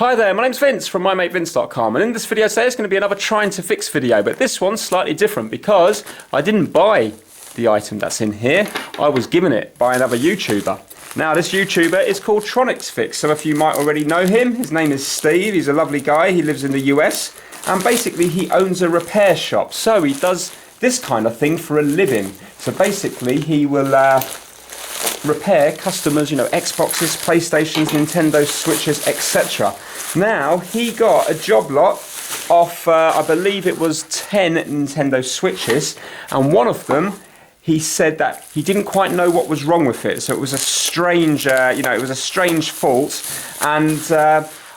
Hi there, my name's Vince from mymatevince.com, and in this video today it's going to be another trying to fix video, but this one's slightly different because I didn't buy the item that's in here. I was given it by another YouTuber. Now this YouTuber is called TronicsFix. Some of you might already know him. His name is Steve. He's a lovely guy. He lives in the US and basically he owns a repair shop. So he does this kind of thing for a living. So basically he will repair customers, Xboxes, PlayStations, Nintendo Switches, etc. Now, he got a job lot of, I believe it was 10 Nintendo Switches, and one of them, he said that he didn't quite know what was wrong with it, so it was a strange, it was a strange fault, and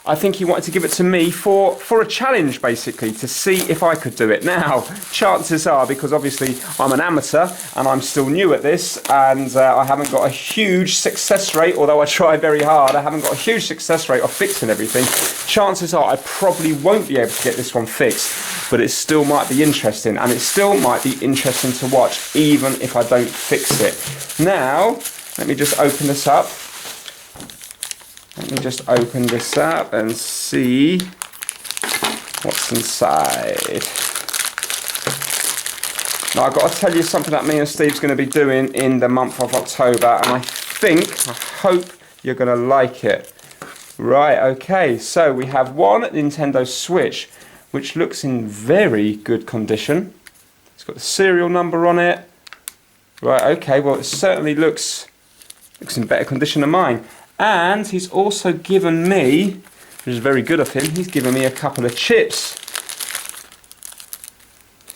I think he wanted to give it to me for a challenge, basically, to see if I could do it. Now, chances are, because obviously I'm an amateur and I'm still new at this, and I haven't got a huge success rate, although I try very hard, I haven't got a huge success rate of fixing everything. Chances are I probably won't be able to get this one fixed, but it still might be interesting, and it still might be interesting to watch, even if I don't fix it. Now, let me just open this up. Let me just open this up and see what's inside. Now I've got to tell you something that me and Steve's going to be doing in the month of October, and I hope you're going to like it. Right, okay, so we have one Nintendo Switch which looks in very good condition. It's got the serial number on it. Right, okay, well it certainly looks in better condition than mine. And he's also given me, which is very good of him, he's given me a couple of chips.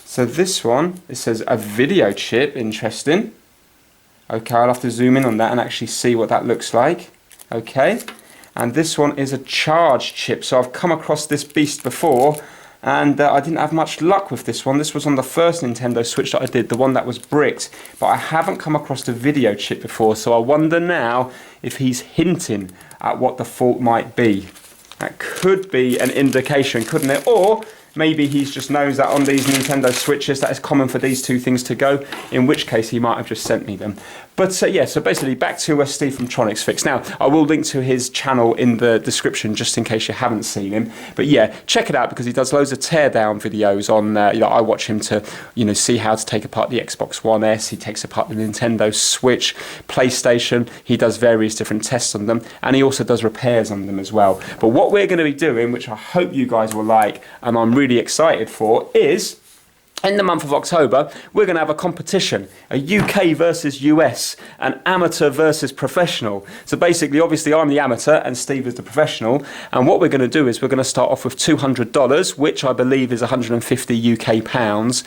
So this one, it says a video chip, interesting. Okay, I'll have to zoom in on that and actually see what that looks like. Okay, and this one is a charge chip. So I've come across this beast before, and I didn't have much luck with this one. This was on the first Nintendo Switch that I did, the one that was bricked, but I haven't come across the video chip before, so I wonder now if he's hinting at what the fault might be. That could be an indication, couldn't it? Or maybe he just knows that on these Nintendo Switches that it's common for these two things to go, in which case he might have just sent me them. But yeah, so basically back to Steve from TronicsFix. Now, I will link to his channel in the description just in case you haven't seen him. But yeah, check it out because he does loads of teardown videos on, I watch him to, see how to take apart the Xbox One S. He takes apart the Nintendo Switch, PlayStation. He does various different tests on them, and he also does repairs on them as well. But what we're going to be doing, which I hope you guys will like, and I'm really excited for, is in the month of October, we're going to have a competition, a UK versus US, an amateur versus professional. So basically, obviously, I'm the amateur and Steve is the professional. And what we're going to do is we're going to start off with $200, which I believe is 150 UK pounds.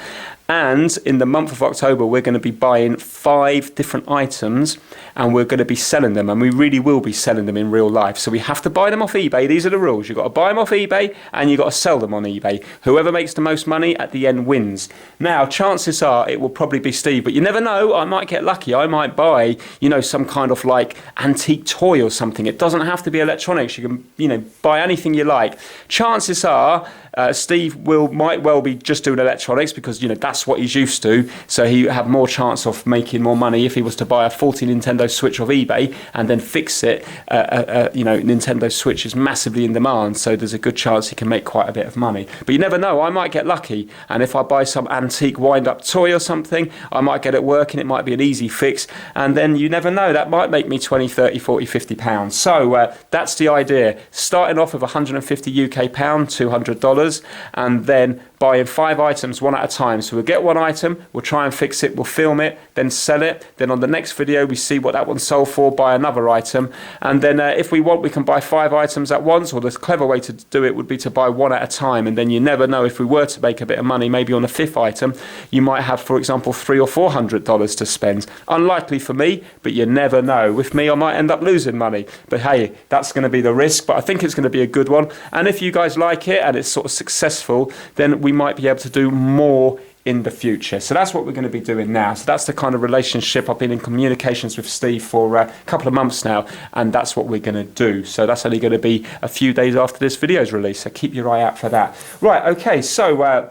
And in the month of October, we're going to be buying 5 different items and we're going to be selling them. And we really will be selling them in real life. So we have to buy them off eBay. These are the rules. You've got to buy them off eBay and you've got to sell them on eBay. Whoever makes the most money at the end wins. Now, chances are it will probably be Steve, but you never know. I might get lucky. I might buy, some kind of like antique toy or something. It doesn't have to be electronics. You can, buy anything you like. Chances are Steve might well be just doing electronics because, that's what he's used to. So he have more chance of making more money if he was to buy a 40 Nintendo Switch off eBay and then fix it. Nintendo Switch is massively in demand, so there's a good chance he can make quite a bit of money. But you never know. I might get lucky, and if I buy some antique wind-up toy or something, I might get it working. It might be an easy fix, and then you never know. That might make me 20, 30, 40, 50 pounds. So that's the idea. Starting off with 150 UK pound, $200, and then buying 5 items one at a time. So we'll get one item, we'll try and fix it, we'll film it, then sell it. Then on the next video, we see what that one sold for, buy another item. And then if we want, we can buy 5 items at once, or the clever way to do it would be to buy one at a time. And then you never know, if we were to make a bit of money, maybe on the 5th item, you might have, for example, $300 or $400 to spend. Unlikely for me, but you never know. With me, I might end up losing money. But hey, that's going to be the risk, but I think it's going to be a good one. And if you guys like it and it's sort of successful, then we might be able to do more in the future. So that's what we're going to be doing now. So that's the kind of relationship. I've been in communications with Steve for a couple of months now, and that's what we're going to do. So that's only going to be a few days after this video is released, so keep your eye out for that. Right, okay, so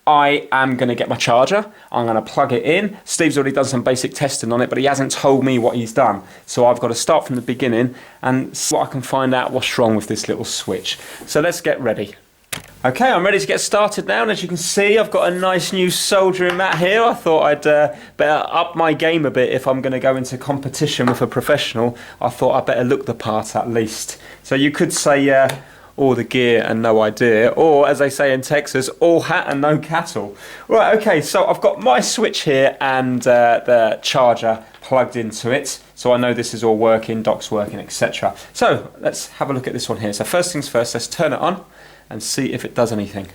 I am going to get my charger, I'm going to plug it in. Steve's already done some basic testing on it, but he hasn't told me what he's done. So I've got to start from the beginning and see what I can find out what's wrong with this little switch. So let's get ready. Okay, I'm ready to get started now, and as you can see, I've got a nice new soldering mat here. I thought I'd better up my game a bit if I'm going to go into competition with a professional. I thought I'd better look the part at least. So you could say all the gear and no idea, or as they say in Texas, all hat and no cattle. Right, okay, so I've got my switch here and the charger plugged into it, so I know this is all working, dock's working, etc. So let's have a look at this one here. So first things first, let's turn it on and see if it does anything.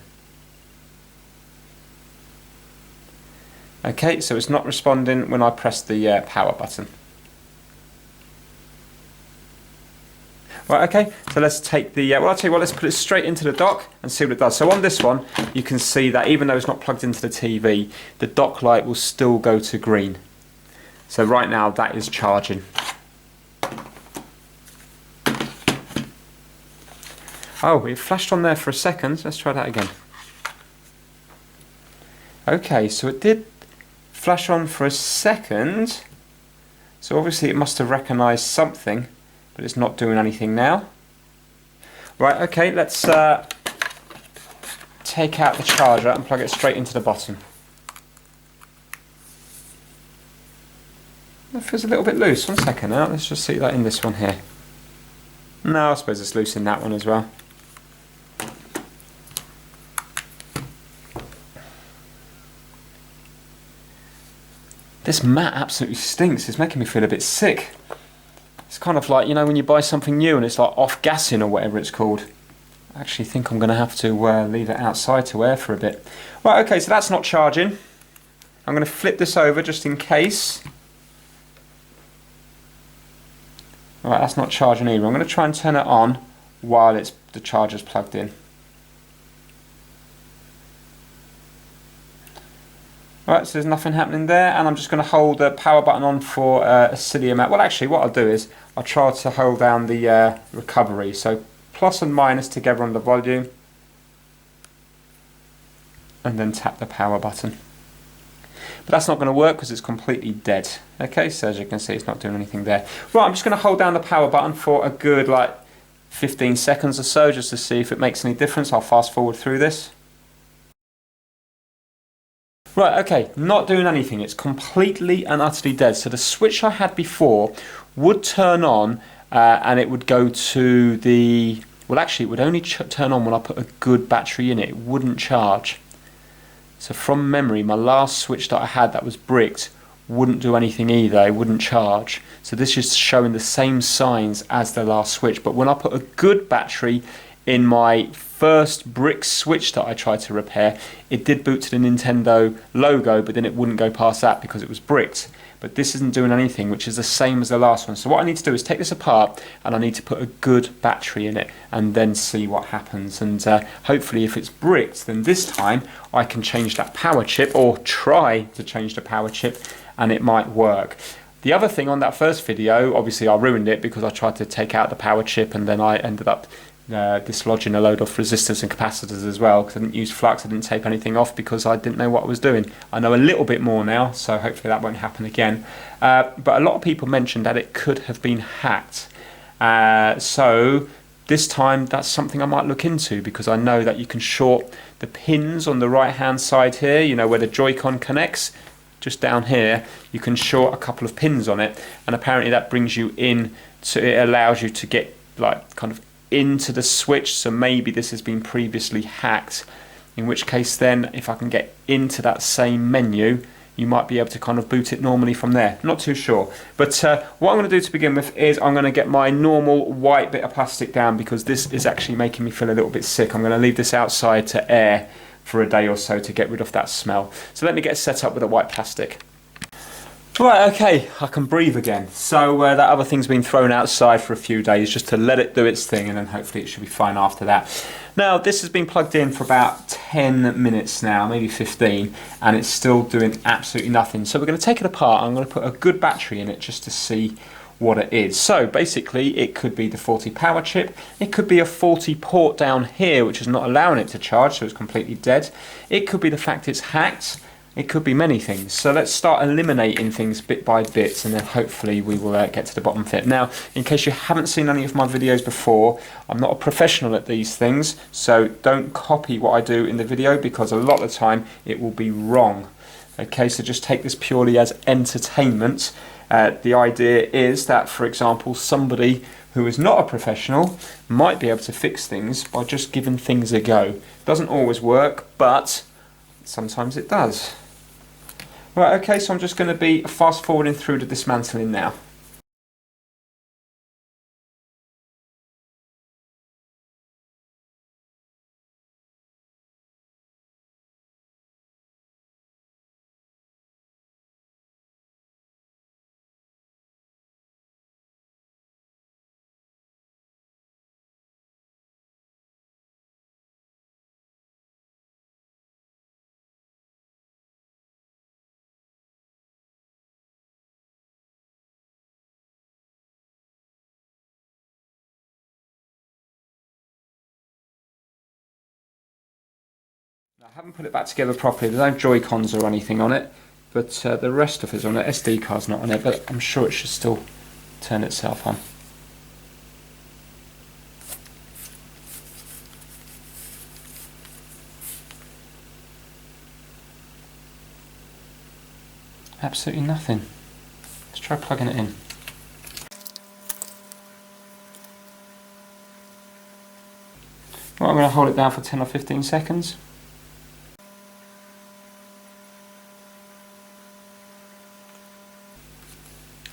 Okay, so it's not responding when I press the power button. Right, okay, so let's take the, well, I'll tell you what, let's put it straight into the dock and see what it does. So on this one, you can see that even though it's not plugged into the TV, the dock light will still go to green. So right now, that is charging. Oh, it flashed on there for a second. Let's try that again. Okay, so it did flash on for a second. So obviously it must have recognised something, but it's not doing anything now. Right, okay, let's take out the charger and plug it straight into the bottom. That feels a little bit loose. 1 second now. Let's just see that in this one here. No, I suppose it's loose in that one as well. This mat absolutely stinks. It's making me feel a bit sick. It's kind of like, you know, when you buy something new and it's like off-gassing or whatever it's called. I actually think I'm going to have to leave it outside to air for a bit. Right, okay, so that's not charging. I'm going to flip this over just in case. Alright, that's not charging either. I'm going to try and turn it on while the charger's plugged in. Right, so there's nothing happening there, and I'm just going to hold the power button on for a silly amount. Well, actually, what I'll do is I'll try to hold down the recovery. So plus and minus together on the volume, and then tap the power button. But that's not going to work because it's completely dead. Okay, so as you can see, it's not doing anything there. Right, I'm just going to hold down the power button for a good, like, 15 seconds or so, just to see if it makes any difference. I'll fast forward through this. Right, okay, not doing anything. It's completely and utterly dead. So the switch I had before would turn on and it would go to the... Well, actually, it would only turn on when I put a good battery in it. It wouldn't charge. So from memory, my last switch that I had that was bricked wouldn't do anything either. It wouldn't charge. So this is showing the same signs as the last switch. But when I put a good battery in my first brick switch that I tried to repair, it did boot to the Nintendo logo, but then it wouldn't go past that because it was bricked. But this isn't doing anything, which is the same as the last one. So what I need to do is take this apart, and I need to put a good battery in it and then see what happens. And hopefully if it's bricked, then this time I can change that power chip, or try to change the power chip, and it might work. The other thing on that first video, obviously I ruined it because I tried to take out the power chip and then I ended up dislodging a load of resistors and capacitors as well, because I didn't use flux, I didn't tape anything off because I didn't know what I was doing. I know a little bit more now, so hopefully that won't happen again. But a lot of people mentioned that it could have been hacked. So this time that's something I might look into, because I know that you can short the pins on the right hand side here, you know, where the Joy-Con connects. Just down here you can short a couple of pins on it, and apparently that brings you in, so it allows you to get like kind of into the switch. So maybe this has been previously hacked, in which case then if I can get into that same menu, you might be able to kind of boot it normally from there. Not too sure. But what I'm going to do to begin with is I'm going to get my normal white bit of plastic down, because this is actually making me feel a little bit sick. I'm going to leave this outside to air for a day or so to get rid of that smell. So let me get set up with a white plastic. Right, okay, I can breathe again. So that other thing's been thrown outside for a few days just to let it do its thing, and then hopefully it should be fine after that. Now, this has been plugged in for about 10 minutes now, maybe 15, and it's still doing absolutely nothing. So we're going to take it apart. I'm going to put a good battery in it just to see what it is. So basically it could be the faulty power chip, it could be a faulty port down here which is not allowing it to charge, so it's completely dead. It could be the fact it's hacked. It could be many things. So let's start eliminating things bit by bit, and then hopefully we will get to the bottom of it. Now, in case you haven't seen any of my videos before, I'm not a professional at these things, so don't copy what I do in the video, because a lot of the time it will be wrong. Okay, so just take this purely as entertainment. The idea is that, for example, somebody who is not a professional might be able to fix things by just giving things a go. Doesn't always work, but sometimes it does. Right, okay, so I'm just going to be fast forwarding through the dismantling now. I haven't put it back together properly. There's no Joy-Cons or anything on it, but the rest of it is on it. SD card's not on it, but I'm sure it should still turn itself on. Absolutely nothing. Let's try plugging it in. Right, I'm going to hold it down for 10 or 15 seconds.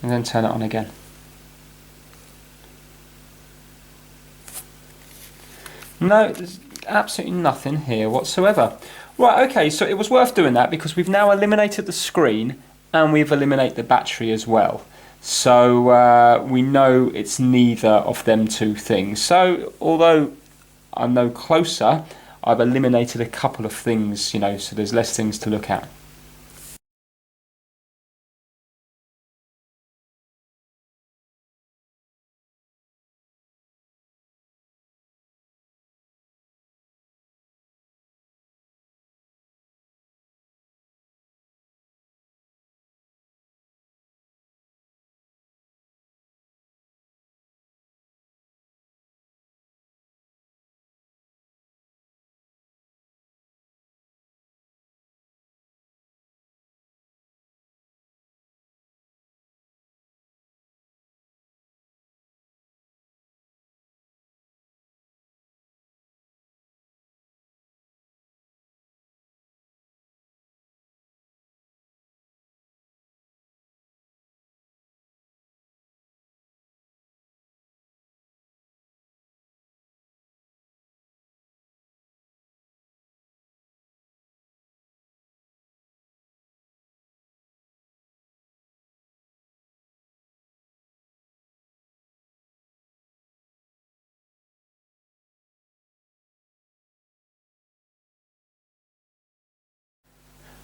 And then turn it on again. No, there's absolutely nothing here whatsoever. Right, okay, so it was worth doing that because we've now eliminated the screen and we've eliminated the battery as well. So we know it's neither of them two things. So although I'm no closer, I've eliminated a couple of things, you know, so there's less things to look at.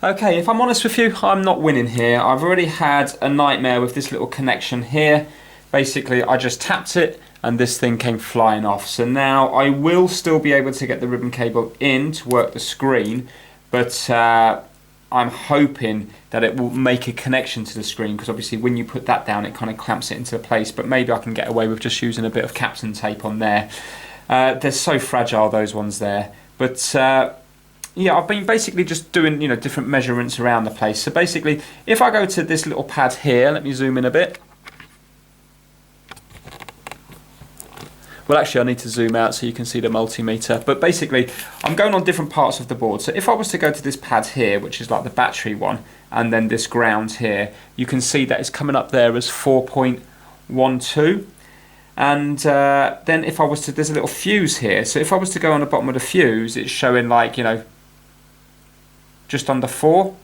Okay, if I'm honest with you, I'm not winning here. I've already had a nightmare with this little connection here. Basically, I just tapped it and this thing came flying off. So now I will still be able to get the ribbon cable in to work the screen, but I'm hoping that it will make a connection to the screen, because obviously when you put that down, it kind of clamps it into place, but maybe I can get away with just using a bit of Captain tape on there. They're so fragile, those ones there. But yeah, I've been basically just doing, you know, different measurements around the place. So basically, if I go to this little pad here, let me zoom in a bit. Well, actually, I need to zoom out so you can see the multimeter. But basically, I'm going on different parts of the board. So if I was to go to this pad here, which is like the battery one, and then this ground here, you can see that it's coming up there as 4.12. And then if I was to, there's a little fuse here. So if I was to go on the bottom of the fuse, it's showing like, you know, just under 4.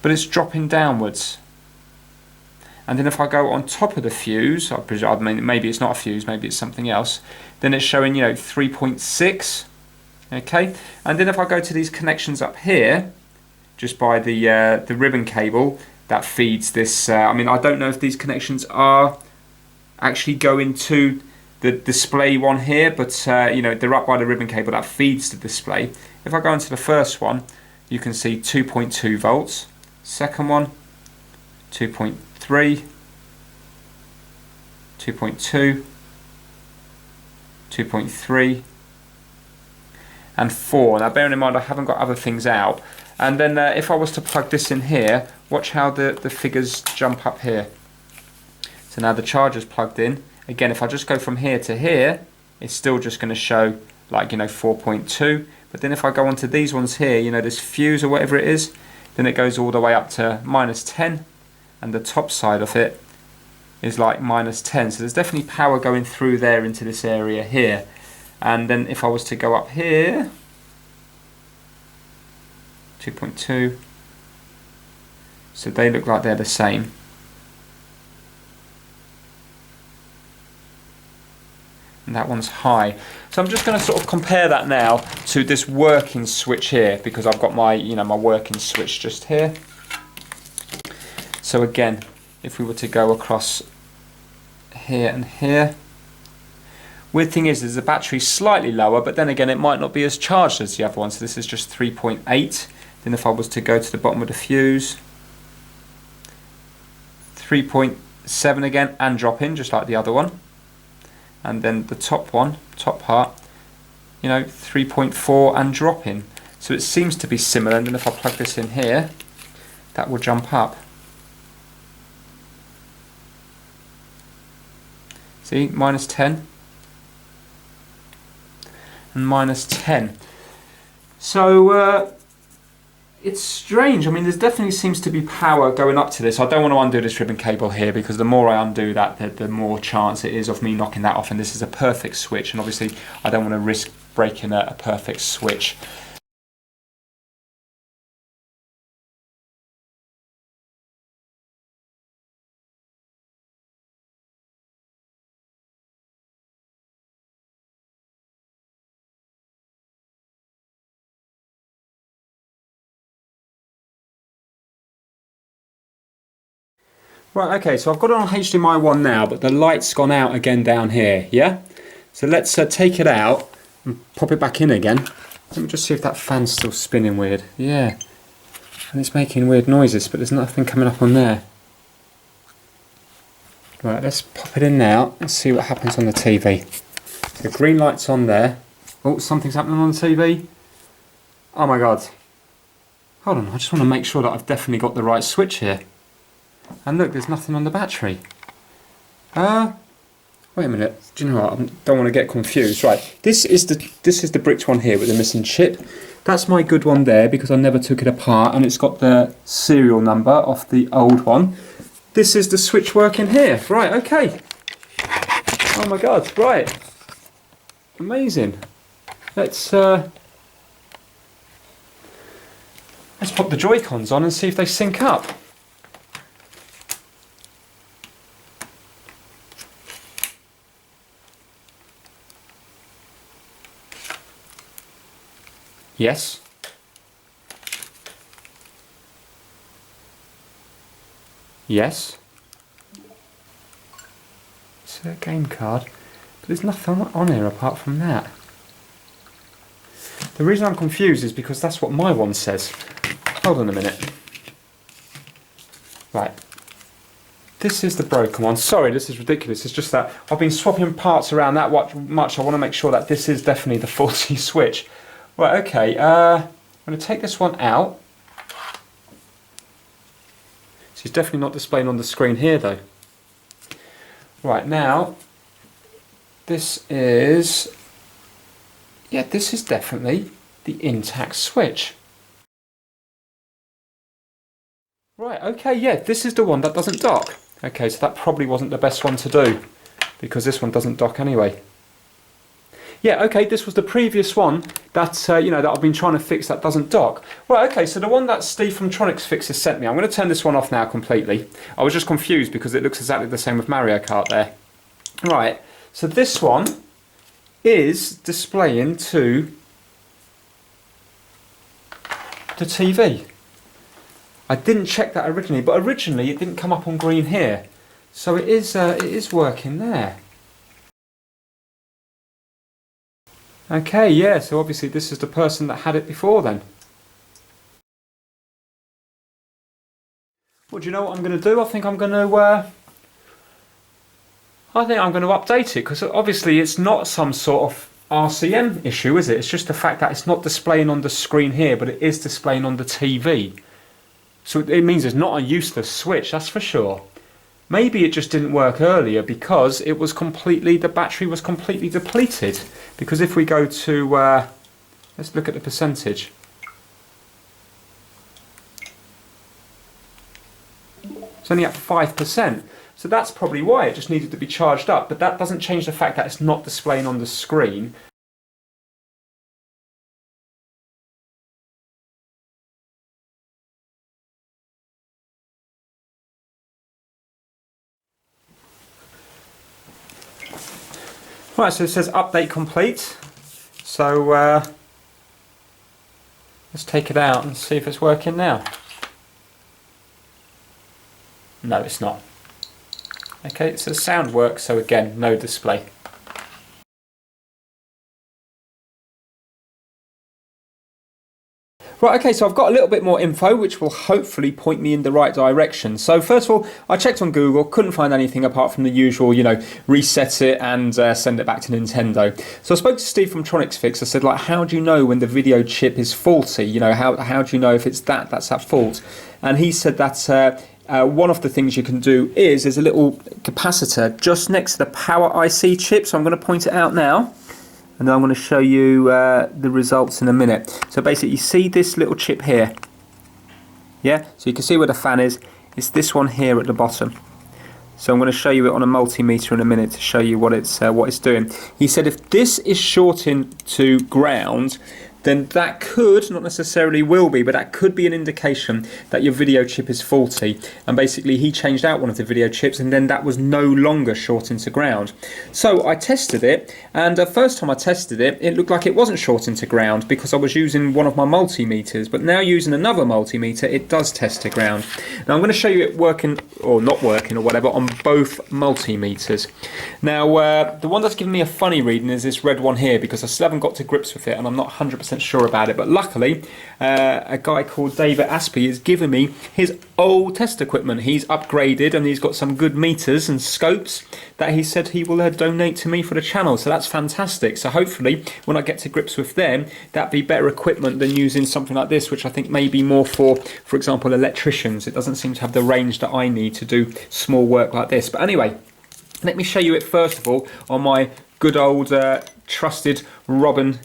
But it's dropping downwards. And then if I go on top of the fuse, I mean, maybe it's not a fuse, maybe it's something else, then it's showing, you know, 3.6. Okay, and then if I go to these connections up here, just by the ribbon cable, that feeds this. I mean, I don't know if these connections are actually going to the display one here, but you know, they're up by the ribbon cable that feeds the display. If I go into the first one, you can see 2.2 volts. Second one, 2.3, 2.2, 2.3, and 4. Now bearing in mind I haven't got other things out. And then if I was to plug this in here, watch how the figures jump up here. So now the charger's plugged in. Again, if I just go from here to here, it's still just going to show like, you know, 4.2. But then if I go onto these ones here, you know, this fuse or whatever it is, then it goes all the way up to -10, and the top side of it is like -10. So there's definitely power going through there into this area here. And then if I was to go up here, 2.2, so they look like they're the same. And that one's high. So I'm just going to sort of compare that now to this working switch here, because I've got my, you know, my working switch just here. So again, if we were to go across here and here, weird thing is the battery's slightly lower, but then again it might not be as charged as the other one. So this is just 3.8. Then if I was to go to the bottom of the fuse, 3.7 again, and drop in just like the other one. And then the top one, top part, you know, 3.4 and drop in. So it seems to be similar. And then if I plug this in here, that will jump up. See, -10 and -10. So it's strange. I mean, there definitely seems to be power going up to this. I don't want to undo this ribbon cable here, because the more I undo that, the more chance it is of me knocking that off. And this is a perfect switch, and obviously I don't want to risk breaking a perfect switch. Right, okay, so I've got it on HDMI 1 now, but the light's gone out again down here, yeah? So let's take it out and pop it back in again. Let me just see if that fan's still spinning weird. Yeah, and it's making weird noises, but there's nothing coming up on there. Right, let's pop it in now and see what happens on the TV. The green light's on there. Oh, something's happening on the TV. Oh my god. Hold on, I just want to make sure that I've definitely got the right switch here. And look, there's nothing on the battery. Wait a minute. Do you know what? I don't want to get confused. Right, this is the bricked one here with the missing chip. That's my good one there, because I never took it apart, and it's got the serial number off the old one. This is the switch working here. Right, okay. Oh my god, right. Amazing. Let's pop the Joy-Cons on and see if they sync up. Yes. Yes. It's a game card, but there's nothing on here apart from that. The reason I'm confused is because that's what my one says. Hold on a minute. Right. This is the broken one. Sorry, this is ridiculous. It's just that I've been swapping parts around that much. I want to make sure that this is definitely the faulty switch. Right, okay, I'm going to take this one out. So it's definitely not displaying on the screen here though. Right, now, this is definitely the intact switch. Right, okay, yeah, this is the one that doesn't dock. Okay, so that probably wasn't the best one to do, because this one doesn't dock anyway. Yeah, okay, this was the previous one that you know, that I've been trying to fix that doesn't dock. Right, okay, so the one that Steve from TronicsFix has sent me, I'm going to turn this one off now completely. I was just confused because it looks exactly the same with Mario Kart there. Right, so this one is displaying to the TV. I didn't check that originally, but originally it didn't come up on green here. So it is working there. Okay, yeah, so obviously this is the person that had it before then. Well, do you know what I'm going to do? I think I'm going to update it, because obviously it's not some sort of RCM issue, is it? It's just the fact that it's not displaying on the screen here, but it is displaying on the TV. So it means it's not a useless switch, that's for sure. Maybe it just didn't work earlier because it was the battery was completely depleted. Because if we go to, let's look at the percentage. It's only at 5%. So that's probably why it just needed to be charged up. But that doesn't change the fact that it's not displaying on the screen. Right, so it says update complete. So let's take it out and see if it's working now. No, it's not. Okay, so sound works, so again, no display. Right, okay, so I've got a little bit more info which will hopefully point me in the right direction. So first of all, I checked on Google, couldn't find anything apart from the usual, you know, reset it and send it back to Nintendo. So I spoke to Steve from TronicsFix. I said, like, how do you know when the video chip is faulty? You know, how do you know if it's that's at fault? And he said that one of the things you can do is there's a little capacitor just next to the power IC chip. So I'm going to point it out now. And then I'm going to show you the results in a minute. So basically you see this little chip here. Yeah, so you can see where the fan is. It's this one here at the bottom. So I'm going to show you it on a multimeter in a minute to show you what it's doing. He said if this is shorting to ground, then that could, not necessarily will be, but that could be an indication that your video chip is faulty. And basically he changed out one of the video chips and then that was no longer shorting to ground. So I tested it, and the first time I tested it, it looked like it wasn't shorting to ground because I was using one of my multimeters, but now using another multimeter, it does test to ground. Now I'm going to show you it working, or not working, or whatever, on both multimeters. Now the one that's giving me a funny reading is this red one here, because I still haven't got to grips with it and I'm not 100% sure about it, but luckily a guy called David Aspey has given me his old test equipment. He's upgraded and he's got some good meters and scopes that he said he will donate to me for the channel, so that's fantastic. So hopefully when I get to grips with them, that'd be better equipment than using something like this, which I think may be more for example, electricians. It doesn't seem to have the range that I need to do small work like this. But anyway, let me show you it first of all on my good old trusted Robin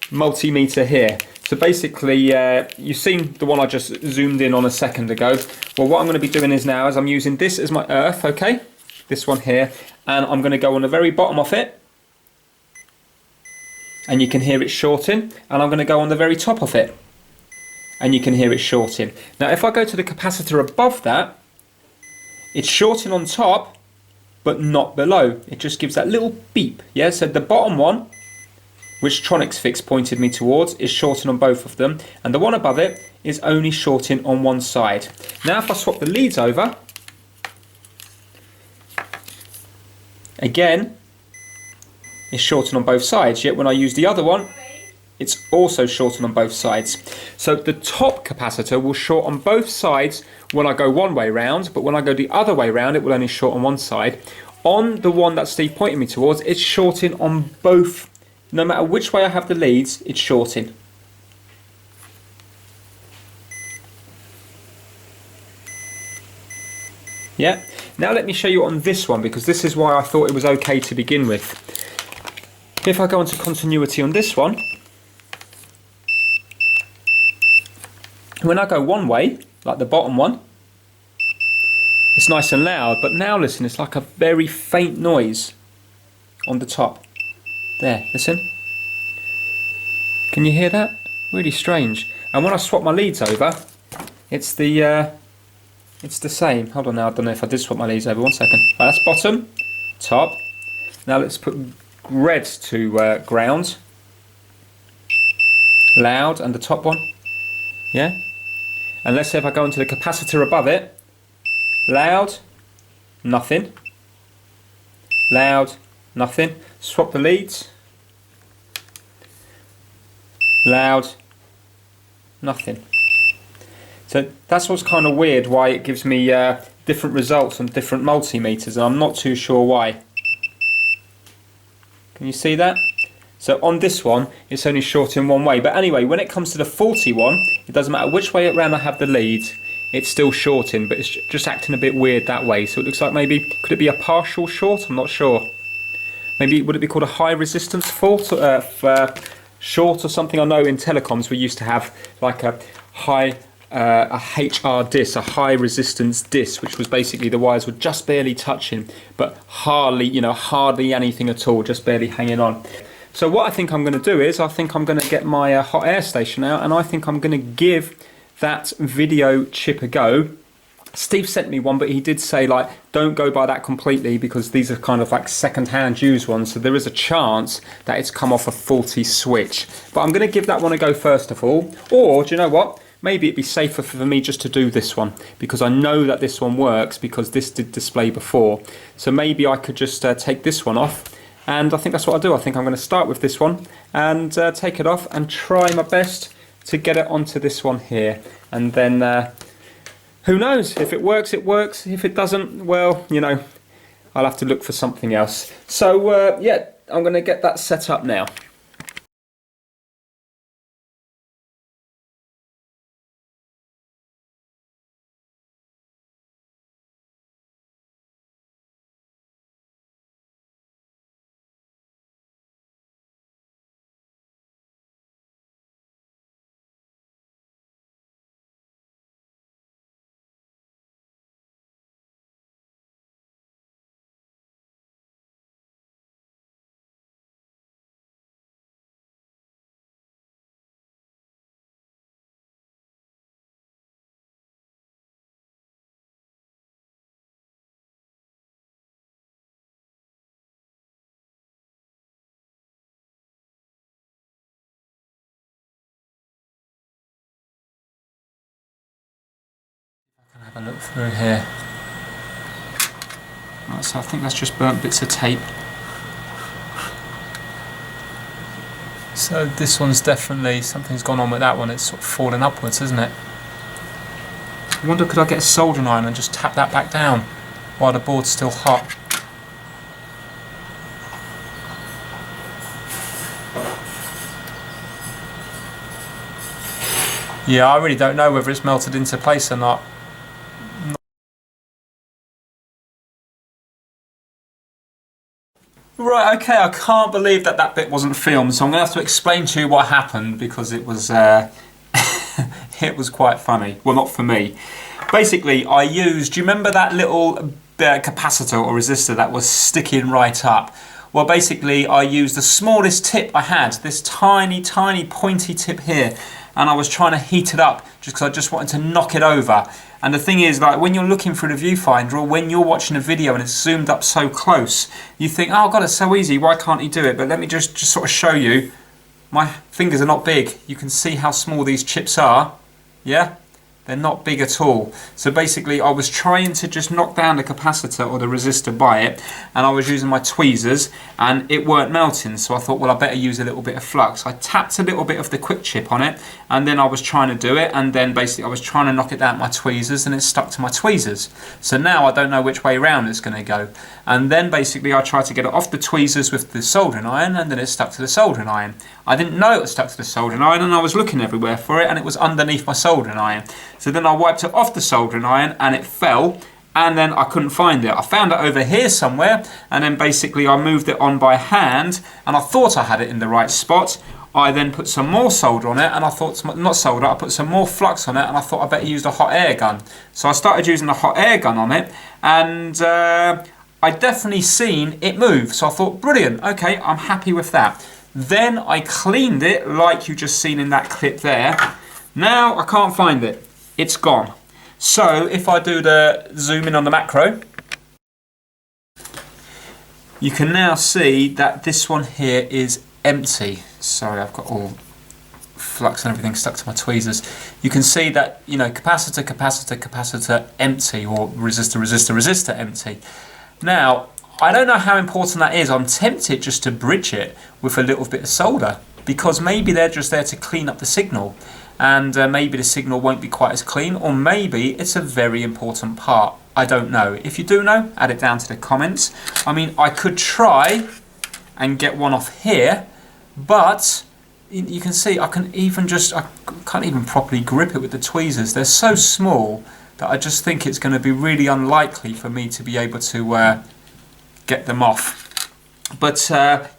multimeter here. So basically you've seen the one I just zoomed in on a second ago. Well, what I'm going to be doing is now is I'm using this as my earth, okay, this one here, and I'm going to go on the very bottom of it, and you can hear it shorting, and I'm going to go on the very top of it and you can hear it shorting. Now if I go to the capacitor above that, it's shorting on top but not below. It just gives that little beep. Yeah, so the bottom one, which TronicsFix pointed me towards, is shorting on both of them, and the one above it is only shorting on one side. Now if I swap the leads over, again it's shorting on both sides, yet when I use the other one it's also shorting on both sides. So the top capacitor will short on both sides when I go one way round, but when I go the other way round it will only short on one side. On the one that Steve pointed me towards, it's shorting on both. No matter which way I have the leads, it's shorting. Yeah. Now let me show you on this one, because this is why I thought it was okay to begin with. If I go into continuity on this one, when I go one way, like the bottom one, it's nice and loud, but now listen, it's like a very faint noise on the top. There, listen. Can you hear that? Really strange. And when I swap my leads over, it's the same. Hold on now, I don't know if I did swap my leads over. 1 second. Right, that's bottom, top. Now let's put red to ground. Loud, and the top one. Yeah? And let's say if I go into the capacitor above it, loud, nothing, loud, nothing. Swap the leads, loud, nothing. So that's what's kind of weird, why it gives me different results on different multimeters, and I'm not too sure why. Can you see that? So on this one, it's only short in one way. But anyway, when it comes to the faulty one, it doesn't matter which way around I have the leads, it's still shorting, but it's just acting a bit weird that way. So it looks like maybe, could it be a partial short? I'm not sure. Maybe, would it be called a high resistance fault? Short or something? I know in telecoms we used to have like a HR disc, a high resistance disc, which was basically the wires were just barely touching, but hardly anything at all, just barely hanging on. So what I think I'm going to do is, I think I'm going to get my hot air station out, and I think I'm going to give that video chip a go. Steve sent me one, but he did say, like, don't go by that completely, because these are kind of like second-hand used ones, so there is a chance that it's come off a faulty switch. But I'm going to give that one a go first of all. Or, do you know what? Maybe it'd be safer for me just to do this one, because I know that this one works, because this did display before. So maybe I could just take this one off, and I think that's what I'll do. I think I'm going to start with this one and take it off and try my best to get it onto this one here. And then who knows? If it works, it works. If it doesn't, well, you know, I'll have to look for something else. So yeah, I'm going to get that set up now. Have a look through here. Right, so I think that's just burnt bits of tape. So this one's definitely, something's gone on with that one. It's sort of falling upwards, isn't it? I wonder, could I get a soldering iron and just tap that back down while the board's still hot? Yeah, I really don't know whether it's melted into place or not. Right, okay, I can't believe that that bit wasn't filmed, so I'm going to have to explain to you what happened, because it was it was quite funny. Well, not for me. Basically, I used, do you remember that little capacitor or resistor that was sticking right up? Well, basically, I used the smallest tip I had, this tiny, tiny pointy tip here, and I was trying to heat it up just because I just wanted to knock it over. And the thing is, like, when you're looking through the viewfinder, or when you're watching a video and it's zoomed up so close, you think, oh God, it's so easy, why can't he do it? But let me just sort of show you. My fingers are not big. You can see how small these chips are. Yeah? They're not big at all. So basically, I was trying to just knock down the capacitor or the resistor by it, and I was using my tweezers, and it weren't melting. So I thought, well, I better use a little bit of flux. I tapped a little bit of the quick chip on it, and then I was trying to do it, and then basically I was trying to knock it down with my tweezers, and it stuck to my tweezers. So now I don't know which way round it's going to go. And then basically I tried to get it off the tweezers with the soldering iron, and then it stuck to the soldering iron. I didn't know it was stuck to the soldering iron, and I was looking everywhere for it, and it was underneath my soldering iron. So then I wiped it off the soldering iron, and it fell, and then I couldn't find it. I found it over here somewhere, and then basically I moved it on by hand, and I thought I had it in the right spot. I then put some more solder on it, and I thought, not solder, I put some more flux on it, and I thought I better use the hot air gun. So I started using the hot air gun on it, and I definitely seen it move. So I thought, brilliant, okay, I'm happy with that. Then I cleaned it, like you just seen in that clip there. Now I can't find it. It's gone. So if I do the zoom in on the macro, you can now see that this one here is empty. Sorry, I've got all flux and everything stuck to my tweezers. You can see that, you know, capacitor, capacitor, capacitor empty, or resistor, resistor, resistor empty. Now, I don't know how important that is. I'm tempted just to bridge it with a little bit of solder, because maybe they're just there to clean up the signal, and maybe the signal won't be quite as clean, or maybe it's a very important part. I don't know. If you do know, add it down to the comments. I mean, I could try and get one off here, but you can see I can't even properly grip it with the tweezers. They're so small that I just think it's going to be really unlikely for me to be able to get them off. But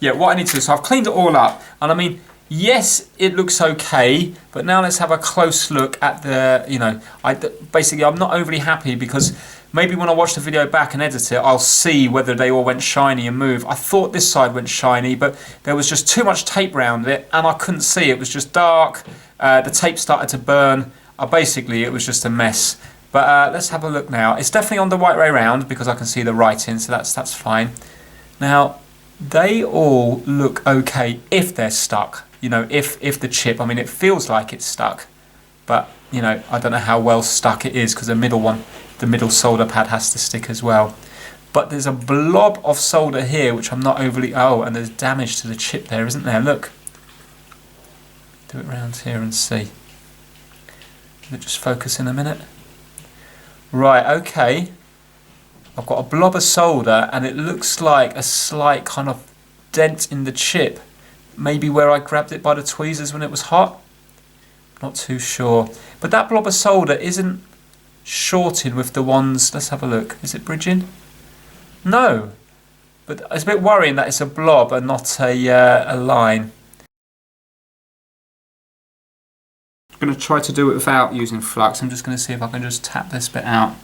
yeah, what I need to do, so I've cleaned it all up, and I mean, yes, it looks okay, but now let's have a close look at the, you know, basically I'm not overly happy, because maybe when I watch the video back and edit it, I'll see whether they all went shiny and move. I thought this side went shiny, but there was just too much tape around it, and I couldn't see. It was just dark. The tape started to burn. Basically, it was just a mess. But let's have a look now. It's definitely on the right way round, because I can see the writing, so that's fine. Now, they all look okay if they're stuck. You know, if the chip, I mean, it feels like it's stuck, but, you know, I don't know how well stuck it is, because the middle solder pad has to stick as well. But there's a blob of solder here, which I'm not overly, oh, and there's damage to the chip there, isn't there? Look. Do it round here and see. Will it just focus in a minute? Right, okay. I've got a blob of solder, and it looks like a slight kind of dent in the chip. Maybe where I grabbed it by the tweezers when it was hot. Not too sure. But that blob of solder isn't shorting with the ones. Let's have a look. Is it bridging? No. But it's a bit worrying that it's a blob and not a line. I'm going to try to do it without using flux. I'm just going to see if I can just tap this bit out.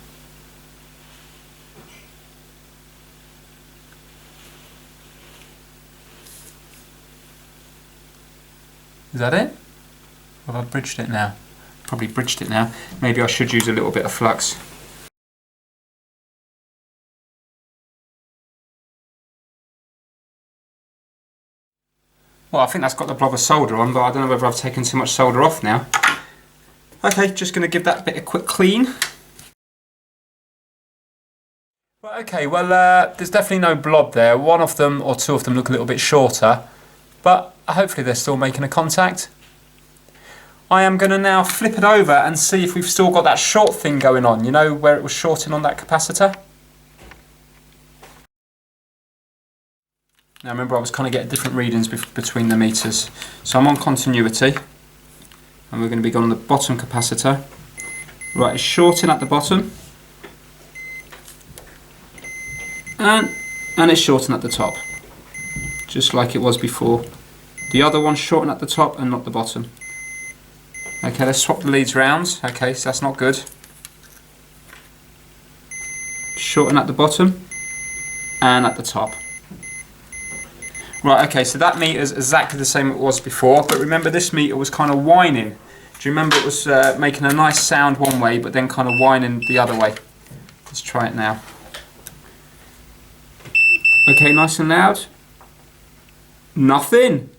Is that it? Or have I bridged it now? Probably bridged it now. Maybe I should use a little bit of flux. Well, I think that's got the blob of solder on, but I don't know whether I've taken too much solder off now. Okay, just going to give that bit a quick clean. Well, okay, well, there's definitely no blob there. One of them or two of them look a little bit shorter, but hopefully they're still making a contact. I am going to now flip it over and see if we've still got that short thing going on, you know, where it was shorting on that capacitor. Now remember, I was kind of getting different readings between the meters. So I'm on continuity, and we're going to be going on the bottom capacitor. Right, it's shorting at the bottom, and it's shorting at the top, just like it was before. The other one's shorting at the top and not the bottom. Okay, let's swap the leads round. Okay, so that's not good. Shorten at the bottom and at the top. Right, okay, so that meter is exactly the same it was before, but remember this meter was kind of whining. Do you remember it was making a nice sound one way, but then kind of whining the other way? Let's try it now. Okay, nice and loud. Nothing.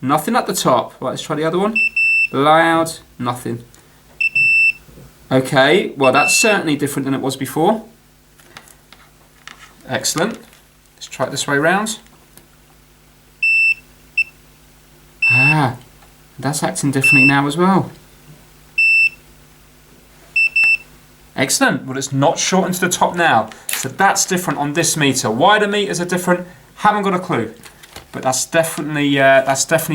Nothing at the top. Right, let's try the other one. Loud, nothing. Okay, well that's certainly different than it was before. Excellent. Let's try it this way round. Ah, that's acting differently now as well. Excellent. Well, it's not shorting to the top now. So that's different on this meter. Why the meters are different, haven't got a clue. But that's definitely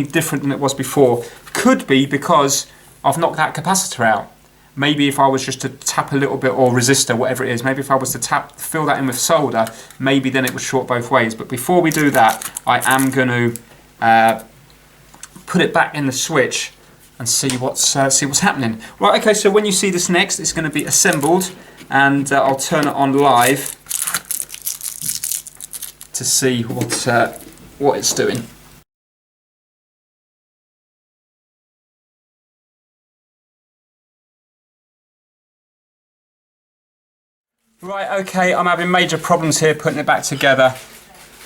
different than it was before. Could be because I've knocked that capacitor out. Maybe if I was just to tap a little bit, or resistor, whatever it is, maybe if I was to fill that in with solder, maybe then it would short both ways. But before we do that, I am going to put it back in the switch and see what's happening. Right, okay, so when you see this next, it's going to be assembled, and I'll turn it on live to see what it's doing. Right, okay, I'm having major problems here putting it back together.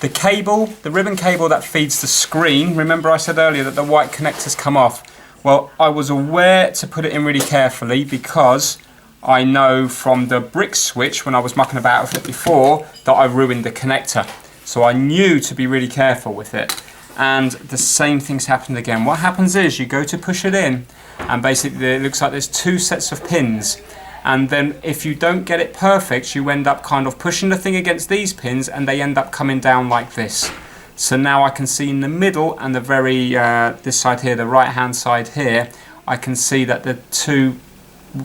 The ribbon cable that feeds the screen, remember I said earlier that the white connectors come off. Well, I was aware to put it in really carefully because I know from the brick switch when I was mucking about with it before that I ruined the connector. So I knew to be really careful with it. And the same thing's happened again. What happens is you go to push it in and basically it looks like there's two sets of pins. And then if you don't get it perfect, you end up kind of pushing the thing against these pins and they end up coming down like this. So now I can see in the middle and the very, this side here, the right hand side here, I can see that the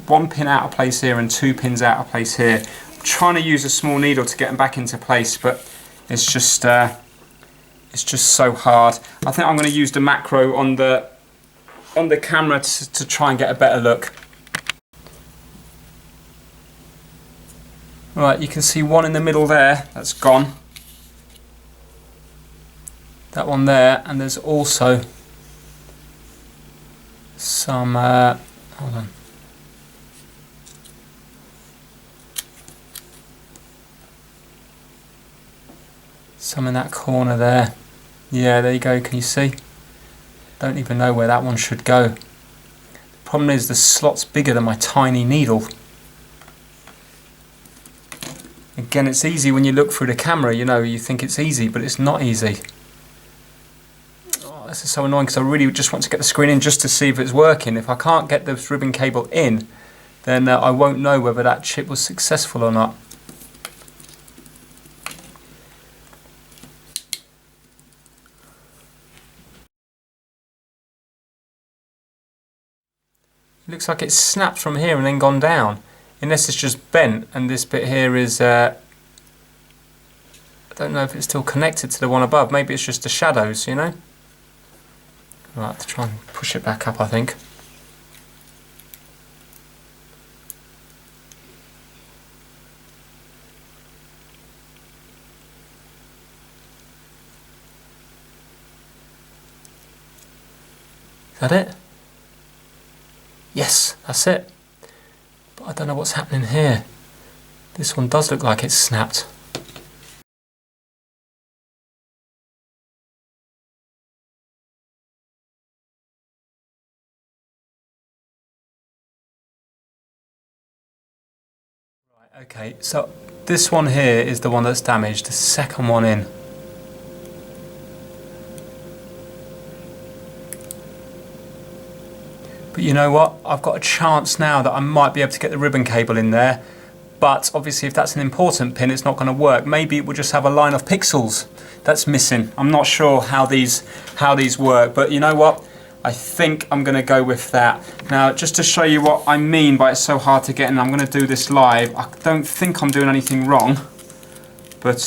one pin out of place here and two pins out of place here. I'm trying to use a small needle to get them back into place, but it's just so hard. I think I'm going to use the macro on the camera to try and get a better look. Right, you can see one in the middle there, that's gone. That one there, and there's also some, hold on. Some in that corner there. Yeah, there you go, can you see? Don't even know where that one should go. The problem is the slot's bigger than my tiny needle. Again, it's easy when you look through the camera, you know, you think it's easy, but it's not easy. Oh, this is so annoying because I really just want to get the screen in just to see if it's working. If I can't get this ribbon cable in, then I won't know whether that chip was successful or not. It looks like it's snapped from here and then gone down. Unless it's just bent and this bit here is, I don't know if it's still connected to the one above. Maybe it's just the shadows, you know? I'll have to try and push it back up, I think. Is that it? Yes, that's it. But I don't know what's happening here. This one does look like it's snapped. Right, okay, so this one here is the one that's damaged, the second one in. But you know what? I've got a chance now that I might be able to get the ribbon cable in there. But obviously if that's an important pin, it's not going to work. Maybe it will just have a line of pixels that's missing. I'm not sure how these work, but you know what? I think I'm going to go with that. Now, just to show you what I mean by it's so hard to get in, I'm going to do this live. I don't think I'm doing anything wrong, but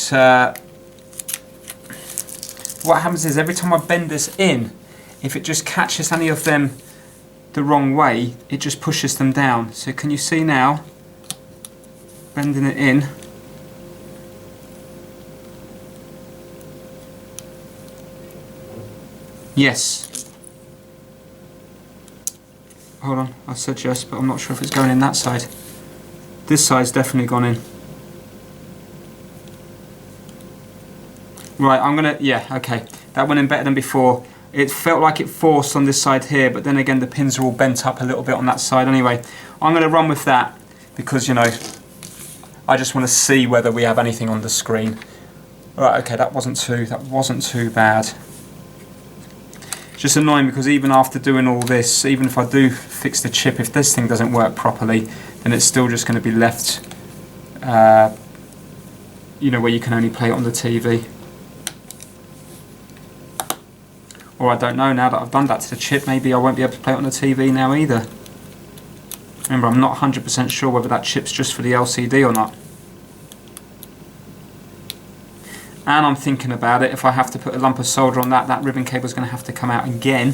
what happens is every time I bend this in, if it just catches any of them the wrong way, it just pushes them down. So can you see now? Bending it in. Yes. Hold on, I said yes, but I'm not sure if it's going in that side. This side's definitely gone in. Right, I'm gonna, yeah, okay. That went in better than before. It felt like it forced on this side here, but then again the pins are all bent up a little bit on that side anyway. I'm going to run with that because, you know, I just want to see whether we have anything on the screen. Right, okay, that wasn't too bad. It's just annoying because even after doing all this, even if I do fix the chip, if this thing doesn't work properly, then it's still just going to be left, you know, where you can only play it on the TV. Or I don't know, now that I've done that to the chip, maybe I won't be able to play it on the TV now either. Remember, I'm not 100% sure whether that chip's just for the LCD or not. And I'm thinking about it, if I have to put a lump of solder on that, that ribbon cable's going to have to come out again.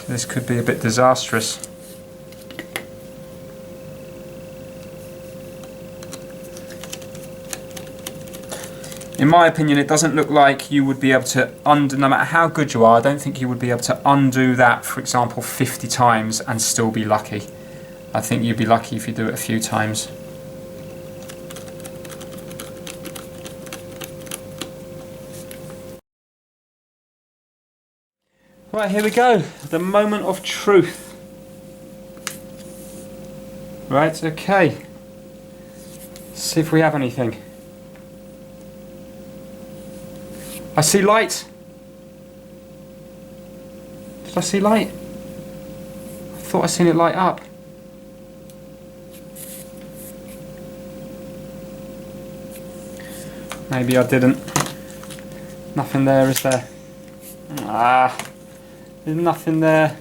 This could be a bit disastrous. In my opinion, it doesn't look like you would be able to undo, no matter how good you are, I don't think you would be able to undo that, for example, 50 times and still be lucky. I think you'd be lucky if you do it a few times. Right, here we go. The moment of truth. Right, okay. Let's see if we have anything. I see light. Did I see light? I thought I seen it light up. Maybe I didn't. Nothing there, is there? Ah, there's nothing there.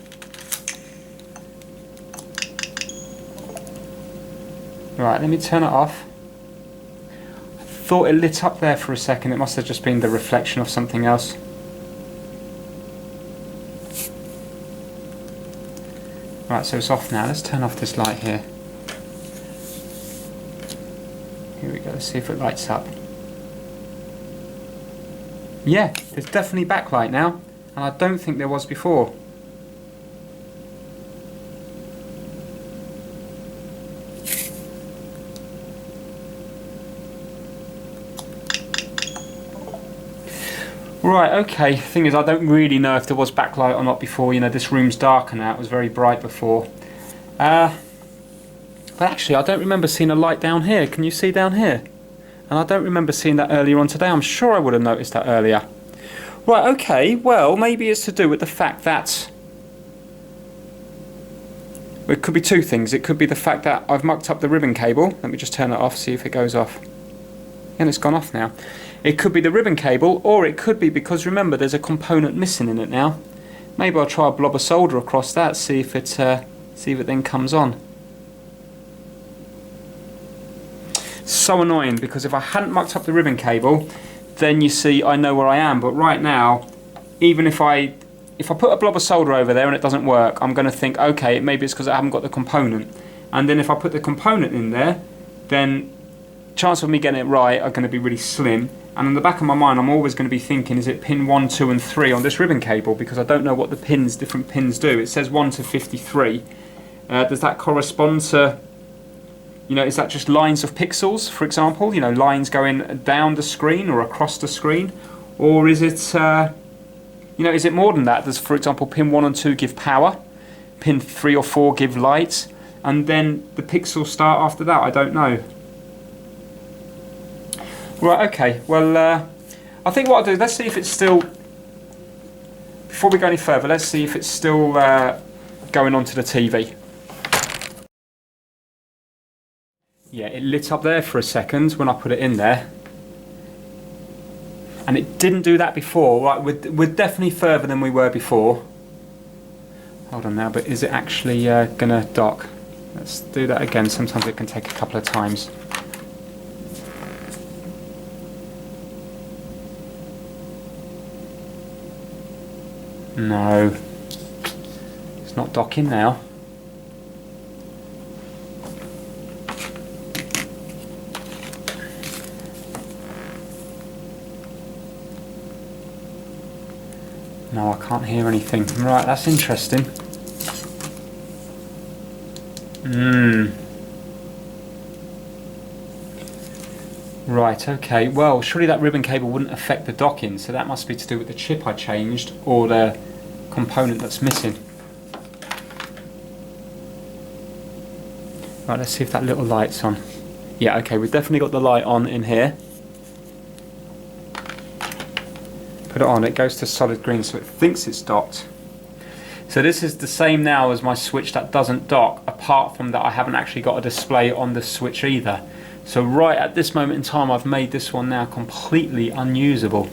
Right, let me turn it off. I thought it lit up there for a second. It must have just been the reflection of something else. Right, so it's off now. Let's turn off this light here. Here we go, let's see if it lights up. Yeah, there's definitely backlight now, and I don't think there was before. Right, okay, thing is I don't really know if there was backlight or not before. You know, this room's darker now, it was very bright before. But actually I don't remember seeing a light down here. Can you see down here? And I don't remember seeing that earlier on today. I'm sure I would have noticed that earlier. Right, okay, well, maybe it's to do with the fact that... Well, it could be two things. It could be the fact that I've mucked up the ribbon cable. Let me just turn it off, see if it goes off. And it's gone off now. It could be the ribbon cable, or it could be because, remember, there's a component missing in it now. Maybe I'll try a blob of solder across that, see if it then comes on. So annoying, because if I hadn't mucked up the ribbon cable, then you see I know where I am. But right now, even if I put a blob of solder over there and it doesn't work, I'm going to think, okay, maybe it's because I haven't got the component. And then if I put the component in there, then chance of me getting it right are going to be really slim. And in the back of my mind, I'm always going to be thinking, is it pin 1, 2 and 3 on this ribbon cable? Because I don't know what the different pins do. It says 1 to 53. Does that correspond to... You know, is that just lines of pixels, for example? You know, lines going down the screen or across the screen? Or is it, you know, is it more than that? Does, for example, pin 1 and 2 give power? Pin 3 or 4 give light? And then the pixels start after that? I don't know. Right, okay. Well, I think what I'll do, let's see if it's still... Before we go any further, let's see if it's still going onto the TV. Yeah, it lit up there for a second when I put it in there. And it didn't do that before. Right, we're definitely further than we were before. Hold on now, but is it actually going to dock? Let's do that again. Sometimes it can take a couple of times. No. It's not docking now. No, I can't hear anything. Right, that's interesting. Right, okay. Well, surely that ribbon cable wouldn't affect the docking, so that must be to do with the chip I changed or the component that's missing. Right, let's see if that little light's on. Yeah, okay, we've definitely got the light on in here. Put it on, it goes to solid green, so it thinks it's docked. So this is the same now as my switch that doesn't dock, apart from that I haven't actually got a display on the switch either. So right at this moment in time, I've made this one now completely unusable.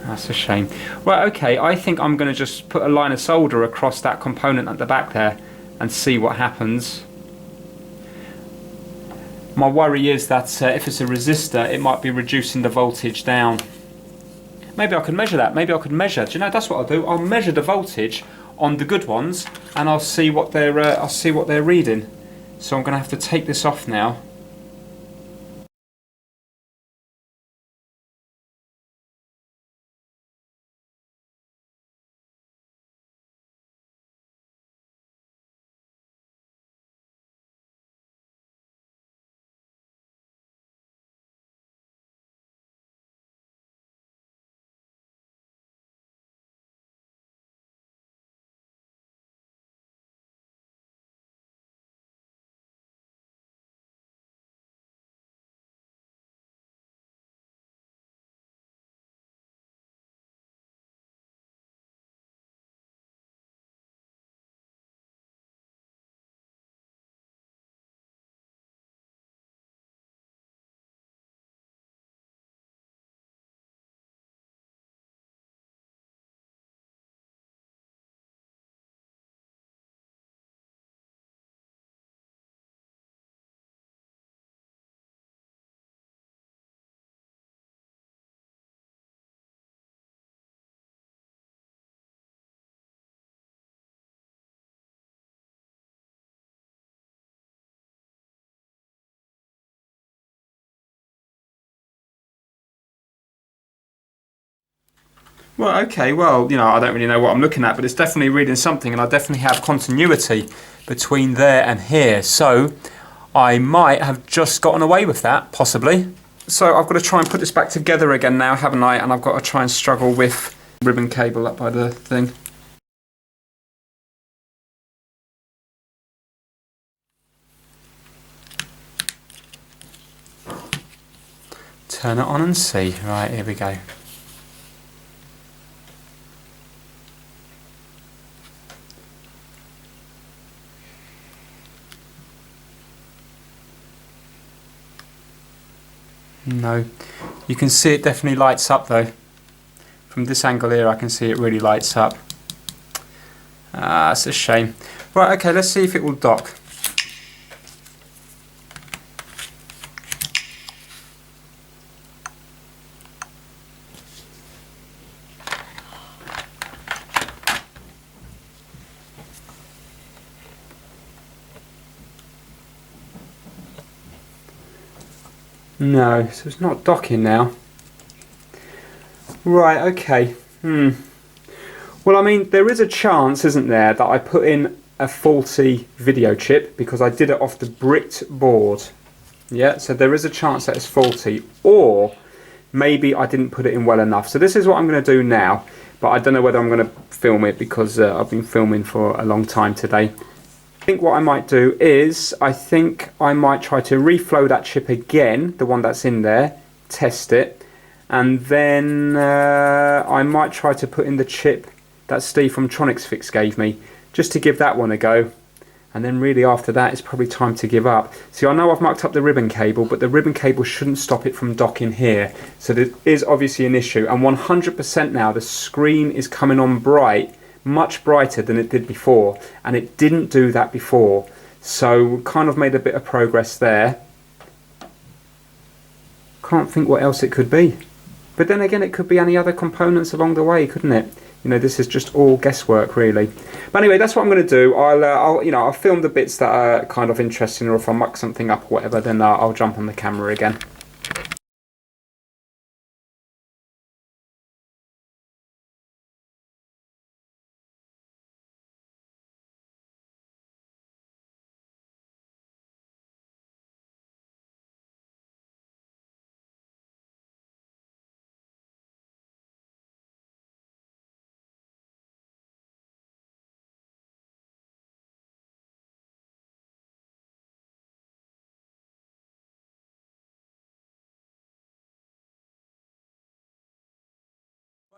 That's a shame. Well, okay, I think I'm going to just put a line of solder across that component at the back there and see what happens. My worry is that if it's a resistor, it might be reducing the voltage down. Maybe I could measure that. Maybe I could measure. Do you know, that's what I'll do. I'll measure the voltage on the good ones, and I'll see what they're reading. So I'm going to have to take this off now. Well, okay, well, you know, I don't really know what I'm looking at, but it's definitely reading something, and I definitely have continuity between there and here. So I might have just gotten away with that, possibly. So I've got to try and put this back together again now, haven't I? And I've got to try and struggle with ribbon cable up by the thing. Turn it on and see. Right, here we go. No, you can see it definitely lights up though. From this angle here I can see it really lights up. Ah, it's a shame. Right, okay, let's see if it will dock. No, so it's not docking now. Right, okay. Well, I mean, there is a chance, isn't there, that I put in a faulty video chip because I did it off the bricked board. Yeah, so there is a chance that it's faulty, or maybe I didn't put it in well enough. So this is what I'm going to do now, but I don't know whether I'm going to film it because I've been filming for a long time today. I think what I might do is, I think I might try to reflow that chip again, the one that's in there, test it, and then I might try to put in the chip that Steve from TronicsFix gave me, just to give that one a go. And then really after that it's probably time to give up. See, I know I've mucked up the ribbon cable, but the ribbon cable shouldn't stop it from docking here. So there is obviously an issue, and 100% now the screen is coming on bright, much brighter than it did before, and it didn't do that before. So kind of made a bit of progress there. Can't think what else it could be. But then again, it could be any other components along the way, couldn't it? You know, this is just all guesswork, really. But anyway, that's what I'm going to do. I'll film the bits that are kind of interesting, or if I muck something up or whatever, then I'll jump on the camera again.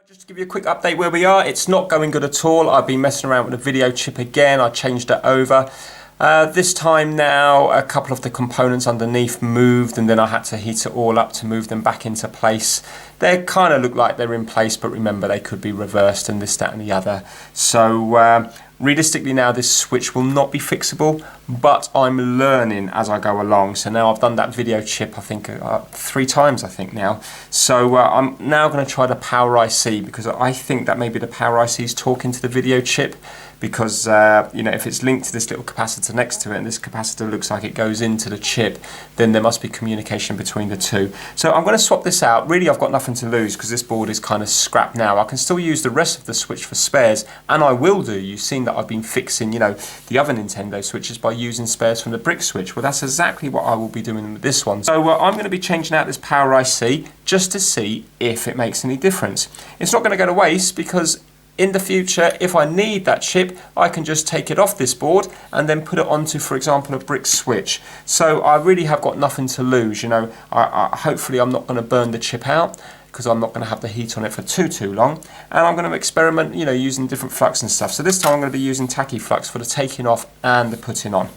Just to give you a quick update where we are, it's not going good at all. I've been messing around with the video chip again. I changed it over. This time now, a couple of the components underneath moved, and then I had to heat it all up to move them back into place. They kind of look like they're in place, but remember, they could be reversed and this, that and the other. So realistically now, this switch will not be fixable, but I'm learning as I go along. So now I've done that video chip, I think 3 times, I think now. So I'm now going to try the power IC, because I think that maybe the power IC is talking to the video chip, because you know, if it's linked to this little capacitor next to it, and this capacitor looks like it goes into the chip, then there must be communication between the two. So I'm going to swap this out. Really, I've got nothing to lose because this board is kind of scrapped now. I can still use the rest of the switch for spares, and I will do. You've seen that I've been fixing, you know, the other Nintendo switches by using spares from the brick switch. Well, that's exactly what I will be doing with this one. So I'm going to be changing out this power IC just to see if it makes any difference. It's not going to go to waste, because in the future, if I need that chip, I can just take it off this board and then put it onto, for example, a brick switch. So I really have got nothing to lose. You know, hopefully I'm not going to burn the chip out, because I'm not going to have the heat on it for too long. And I'm going to experiment, you know, using different flux and stuff. So this time I'm going to be using tacky flux for the taking off and the putting on.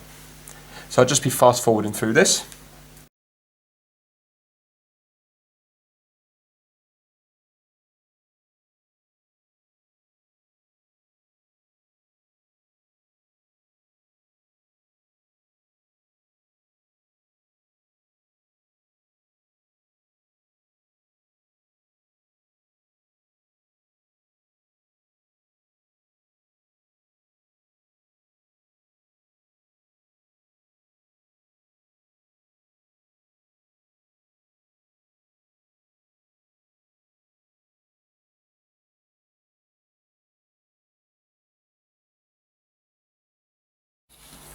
So I'll just be fast forwarding through this.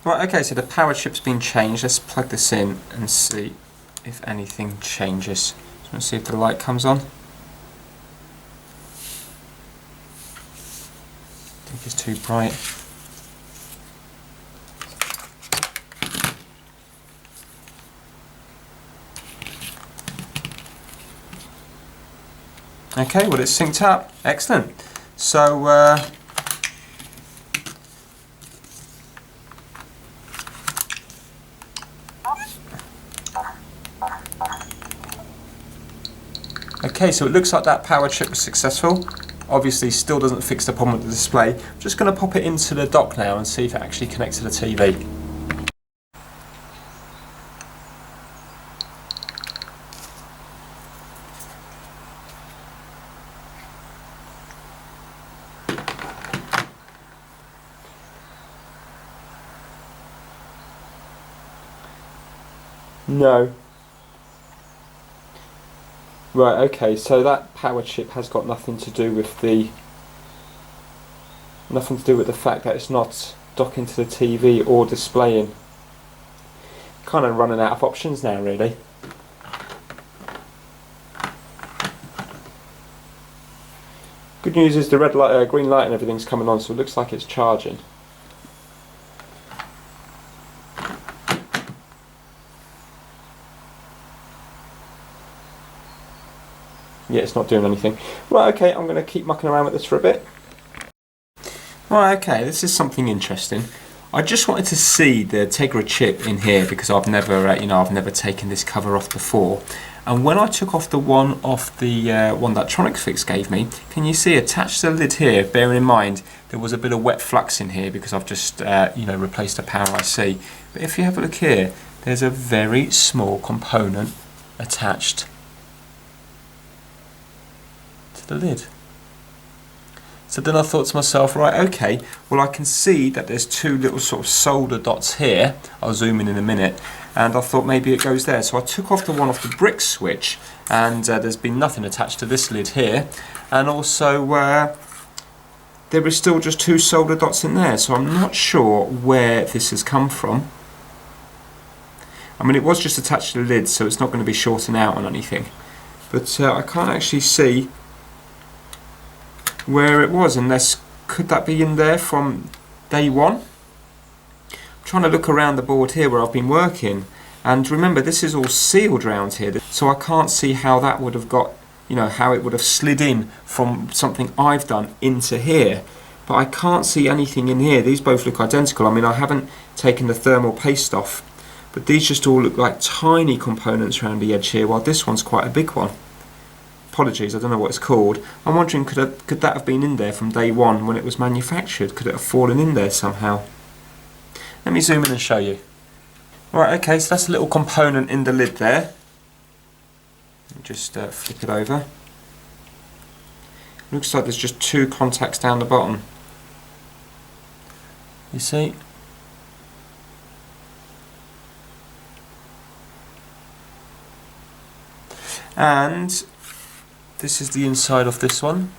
Right, okay, so the power chip's been changed. Let's plug this in and see if anything changes. So let's see if the light comes on. I think it's too bright. Okay, well it's synced up. Excellent. So okay, so it looks like that power chip was successful. Obviously still doesn't fix the problem with the display. I'm just going to pop it into the dock now and see if it actually connects to the TV. No. Right, okay, so that power chip has got nothing to do with the fact that it's not docking to the TV or displaying. Kind of running out of options now, really. Good news is the red light, green light and everything's coming on, so it looks like it's charging. Yeah, it's not doing anything. Right, okay, I'm going to keep mucking around with this for a bit. Right, okay, this is something interesting. I just wanted to see the Tegra chip in here because I've never, I've never taken this cover off before. And when I took off the one off the one that TronicsFix gave me, can you see attached to the lid here, bearing in mind there was a bit of wet flux in here because I've just, replaced a power IC. But if you have a look here, there's a very small component attached to the lid. So then I thought to myself, right, okay, well I can see that there's two little sort of solder dots here. I'll zoom in a minute. And I thought maybe it goes there. So I took off the one off the brick switch, and there's been nothing attached to this lid here. And also there is still just two solder dots in there. So I'm not sure where this has come from. I mean, it was just attached to the lid, so it's not going to be shorting out on anything. But I can't actually see where it was, unless, could that be in there from day one? I'm trying to look around the board here where I've been working, and remember this is all sealed around here, so I can't see how that would have got, how it would have slid in from something I've done into here. But I can't see anything in here. These both look identical. I mean, I haven't taken the thermal paste off, but these just all look like tiny components around the edge here, while this one's quite a big one. Apologies, I don't know what it's called. I'm wondering, could that have been in there from day one when it was manufactured? Could it have fallen in there somehow? Let me zoom in and show you. Right, okay, so that's a little component in the lid there. Just flip it over. Looks like there's just two contacts down the bottom. You see? And this is the inside of this one.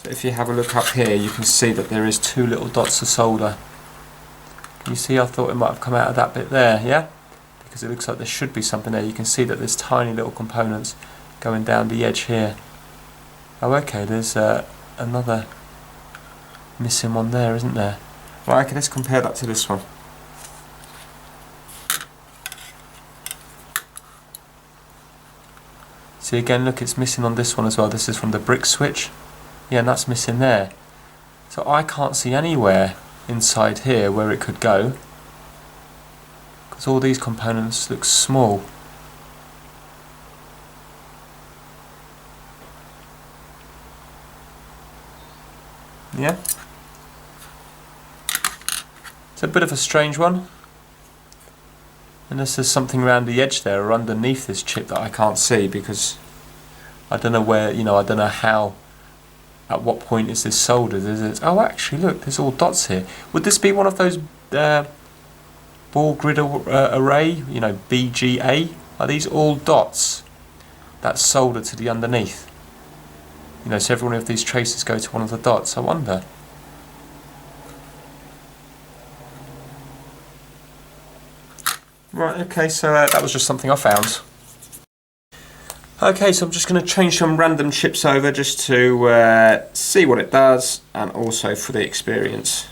So if you have a look up here, you can see that there is two little dots of solder. Can you see? I thought it might have come out of that bit there, yeah? Because it looks like there should be something there. You can see that there's tiny little components going down the edge here. Oh, okay, there's another missing one there, isn't there? Right, okay, let's compare that to this one. See again, look, it's missing on this one as well. This is from the brick switch. Yeah, and that's missing there. So I can't see anywhere inside here where it could go, because all these components look small. Yeah? It's a bit of a strange one. Unless there's something around the edge there or underneath this chip that I can't see, because I don't know where, I don't know how, at what point is this soldered. Oh, actually, look, there's all dots here. Would this be one of those ball grid array, BGA? Are these all dots that's soldered to the underneath? So every one of these traces go to one of the dots. I wonder. Right, okay, so that was just something I found. Okay, so I'm just going to change some random chips over just to see what it does, and also for the experience.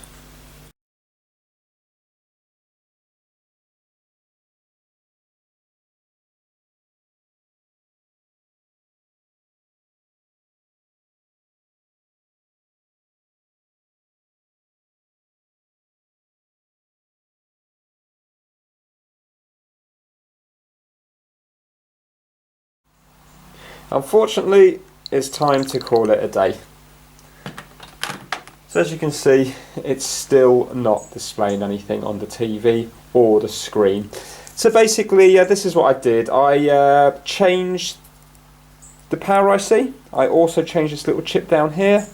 Unfortunately, it's time to call it a day. So as you can see, it's still not displaying anything on the TV or the screen. So basically, this is what I did. I changed the power IC. I also changed this little chip down here,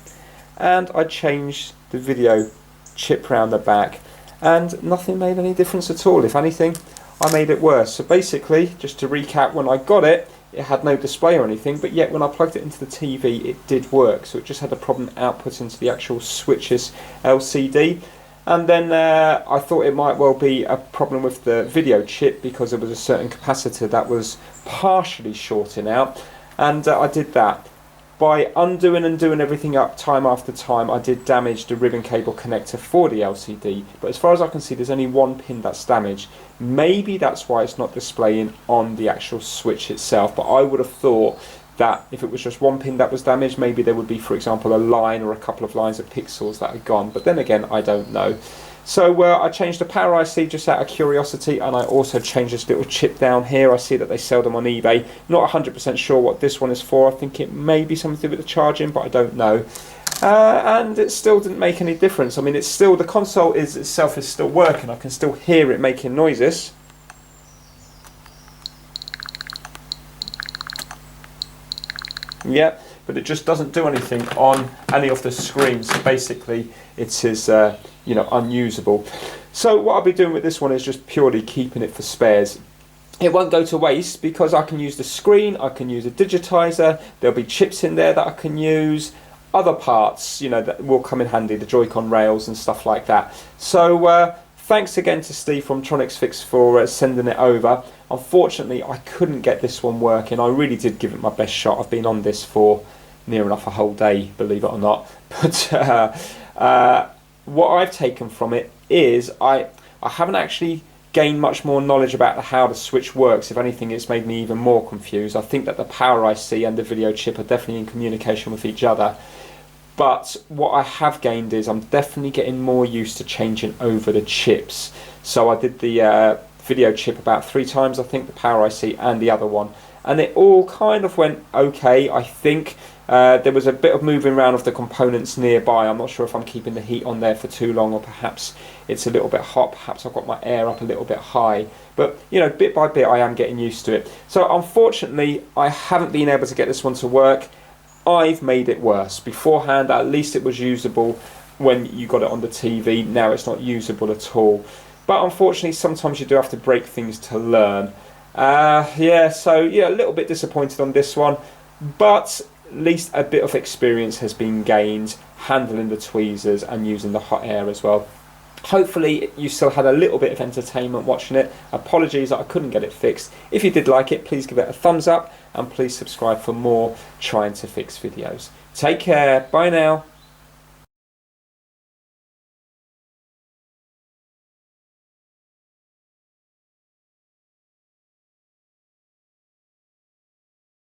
and I changed the video chip round the back, and nothing made any difference at all. If anything, I made it worse. So basically, just to recap, when I got it, it had no display or anything, but yet when I plugged it into the TV, it did work. So it just had a problem output into the actual switches LCD. And then I thought it might well be a problem with the video chip, because there was a certain capacitor that was partially shorting out, and I did that. By undoing and doing everything up time after time, I did damage the ribbon cable connector for the LCD, but as far as I can see, there's only one pin that's damaged. Maybe that's why it's not displaying on the actual switch itself, but I would have thought that if it was just one pin that was damaged, maybe there would be, for example, a line or a couple of lines of pixels that had gone, but then again, I don't know. So I changed the power IC just out of curiosity, and I also changed this little chip down here. I see that they sell them on eBay. Not 100% sure what this one is for. I think it may be something to do with the charging, but I don't know. And it still didn't make any difference. I mean, it's still, the console itself is still working. I can still hear it making noises. Yep, but it just doesn't do anything on any of the screens. So basically, it is you know, unusable. So what I'll be doing with this one is just purely keeping it for spares. It won't go to waste, because I can use the screen, I can use a digitizer, there'll be chips in there that I can use, other parts, you know, that will come in handy, the Joy-Con rails and stuff like that. So thanks again to Steve from TronicsFix for sending it over. Unfortunately, I couldn't get this one working. I really did give it my best shot. I've been on this for near enough a whole day, believe it or not. But what I've taken from it is I haven't actually gained much more knowledge about how the switch works. If anything, it's made me even more confused. I think that the power IC and the video chip are definitely in communication with each other. But what I have gained is I'm definitely getting more used to changing over the chips. So I did the video chip about 3 times, I think, the power IC and the other one. And it all kind of went okay, I think. There was a bit of moving around of the components nearby. I'm not sure if I'm keeping the heat on there for too long, or perhaps it's a little bit hot, perhaps I've got my air up a little bit high. But, you know, bit by bit I am getting used to it. So unfortunately, I haven't been able to get this one to work. I've made it worse. Beforehand, at least it was usable when you got it on the TV. Now it's not usable at all. But unfortunately, sometimes you do have to break things to learn. Yeah, so yeah, a little bit disappointed on this one. But at least a bit of experience has been gained handling the tweezers and using the hot air as well. Hopefully you still had a little bit of entertainment watching it. Apologies that I couldn't get it fixed. If you did like it, please give it a thumbs up, and please subscribe for more Trying to Fix videos. Take care, bye now.